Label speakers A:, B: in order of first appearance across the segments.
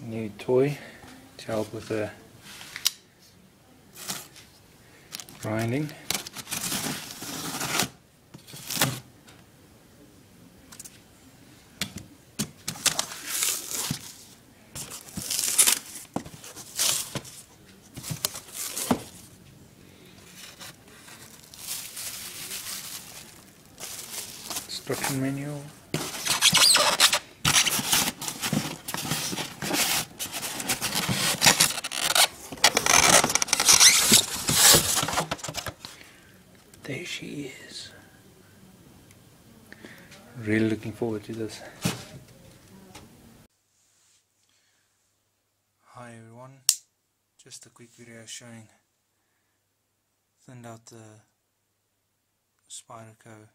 A: new toy to help with the grinding. Instruction manual. There she is. Really looking forward to this. Hi everyone, just a quick video showing thinned out the Spyderco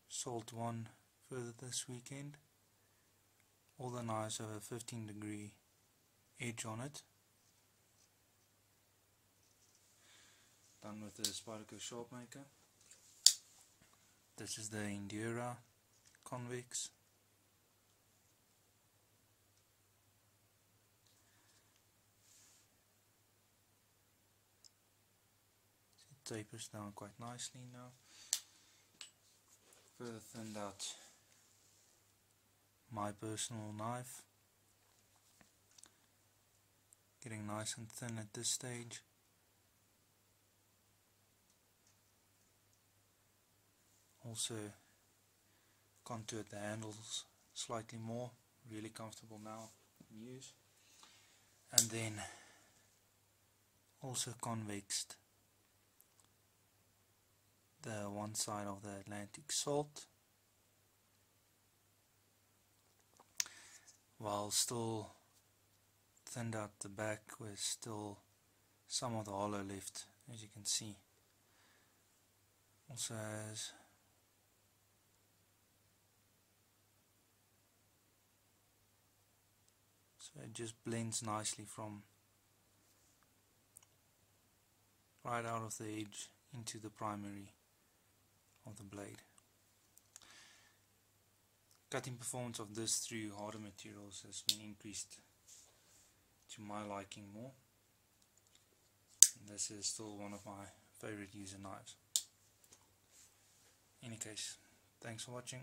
A: Salt 1 further this weekend. All the knives have a 15-degree edge on it. Done with the Spyderco Sharp Maker. This is the Endura Convex. It tapers down quite nicely now. Further thinned out my personal knife. Getting nice and thin at this stage. Also contoured the handles slightly more, really comfortable now in use. And then also convexed the one side of the Atlantic Salt, while still thinned out the back with still some of the hollow left, as you can see. Also has so it just blends nicely from right out of the edge into the primary of the blade. Cutting performance of this through harder materials has been increased to my liking more. And this is still one of my favorite user knives. In any case, thanks for watching.